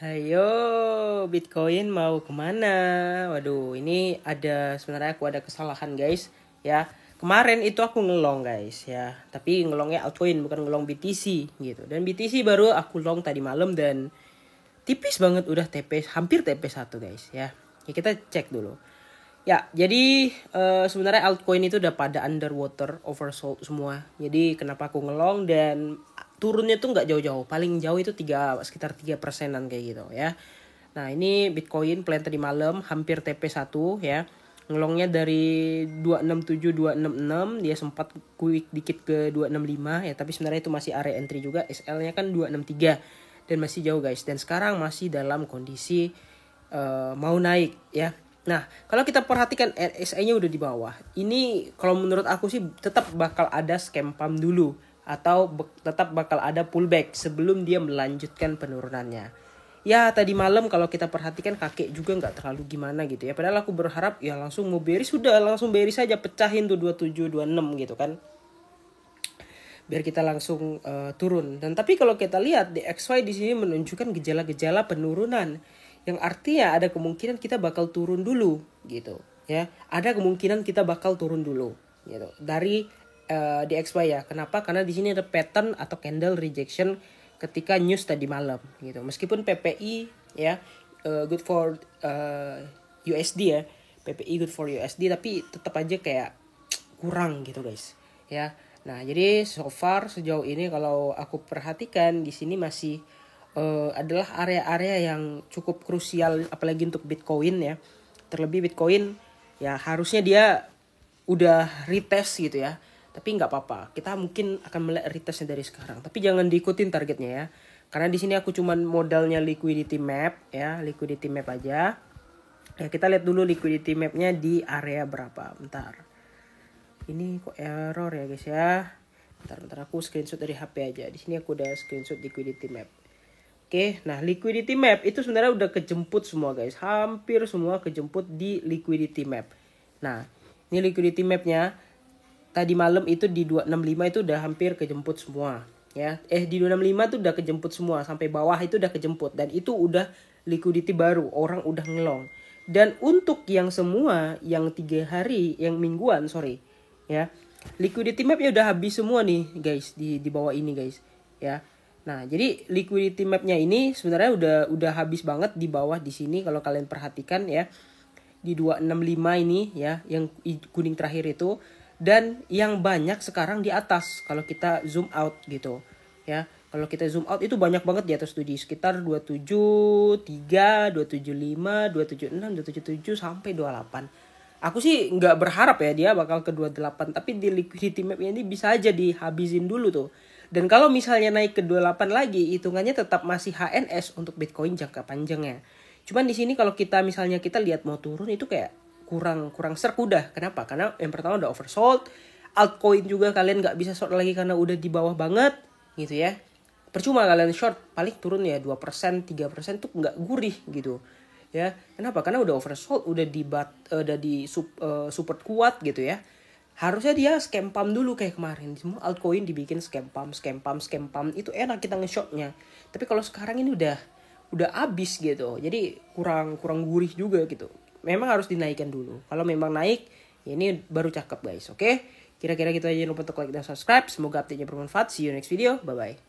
Hayo, Bitcoin mau kemana? Waduh, ini sebenarnya aku ada kesalahan guys. Ya, kemarin itu aku ngelong guys ya. Tapi ngelongnya altcoin bukan ngelong BTC gitu. Dan BTC baru aku long tadi malam dan tipis banget udah hampir TP1 guys ya. Ya kita cek dulu. Ya, jadi sebenarnya altcoin itu udah pada underwater, oversold semua. Jadi kenapa aku ngelong dan turunnya tuh nggak jauh-jauh. Paling jauh itu sekitar 3%-an kayak gitu ya. Nah, ini Bitcoin plan tadi malam hampir TP1 ya. Ngelongnya dari 267 266, dia sempat quick dikit ke 265 ya, tapi sebenarnya itu masih area entry juga. SL-nya kan 263 dan masih jauh guys. Dan sekarang masih dalam kondisi mau naik ya. Nah, kalau kita perhatikan RSI-nya udah di bawah. Ini kalau menurut aku sih tetap bakal ada scam pump dulu atau tetap bakal ada pullback sebelum dia melanjutkan penurunannya. Ya, tadi malam kalau kita perhatikan kakek juga nggak terlalu gimana gitu ya. Padahal aku berharap ya langsung mau bearish, sudah langsung bearish saja, pecahin tuh 27 26 gitu kan. Biar kita langsung turun. Dan tapi kalau kita lihat di XY di sini menunjukkan gejala-gejala penurunan, yang artinya ada kemungkinan kita bakal turun dulu gitu ya. Ada kemungkinan kita bakal turun dulu gitu dari di XY ya. Kenapa? Karena di sini ada pattern atau candle rejection ketika news tadi malam gitu. Meskipun PPI ya good for USD ya. PPI good for USD, tapi tetap aja kayak kurang gitu guys ya. Nah, jadi so far sejauh ini kalau aku perhatikan di sini masih adalah area-area yang cukup krusial apalagi untuk Bitcoin ya. Terlebih Bitcoin ya harusnya dia udah retest gitu ya. Tapi nggak apa-apa. Kita mungkin akan melihat retestnya dari sekarang. Tapi jangan diikutin targetnya ya. Karena di sini aku cuman modalnya liquidity map ya, liquidity map aja. Ya, kita lihat dulu liquidity mapnya di area berapa. Bentar. Ini kok error ya guys ya. Bentar aku screenshot dari HP aja. Di sini aku udah screenshot liquidity map. Oke, nah liquidity map itu sebenarnya udah kejemput semua guys. Hampir semua kejemput di liquidity map. Nah, ini liquidity mapnya tadi malam itu di 265 itu udah hampir kejemput semua. Ya, di 265 itu udah kejemput semua. Sampai bawah itu udah kejemput. Dan itu udah liquidity baru. Orang udah ngelong. Dan untuk yang semua, yang 3 hari, yang mingguan, sorry. Ya, liquidity mapnya udah habis semua nih guys. Di bawah ini guys. Ya. Nah, jadi liquidity mapnya ini sebenarnya udah habis banget di bawah di sini kalau kalian perhatikan ya. Di 265 ini ya, yang kuning terakhir itu, dan yang banyak sekarang di atas kalau kita zoom out gitu. Ya, kalau kita zoom out itu banyak banget di atas tuh, di sekitar 273, 275, 276, 277 sampai 28. Aku sih nggak berharap ya dia bakal ke 28, tapi di liquidity map ini bisa aja dihabisin dulu tuh. Dan kalau misalnya naik ke 28 lagi, hitungannya tetap masih HNS untuk Bitcoin jangka panjangnya. Cuman di sini kalau kita misalnya kita lihat mau turun itu kayak kurang serk udah. Kenapa? Karena yang pertama udah oversold. Altcoin juga kalian nggak bisa short lagi karena udah di bawah banget gitu ya. Percuma kalian short, paling turun ya 2%, 3% tuh nggak gurih gitu. Ya, kenapa? Karena udah oversold, udah di support kuat gitu ya. Harusnya dia scam pump dulu kayak kemarin. Semua altcoin dibikin scam pump. Itu enak kita nge-shotnya. Tapi kalau sekarang ini udah habis gitu. Jadi kurang gurih juga gitu. Memang harus dinaikkan dulu. Kalau memang naik, ya ini baru cakep guys. Oke? Kira-kira gitu aja. Jangan lupa untuk like dan subscribe. Semoga update-nya bermanfaat. See you next video. Bye-bye.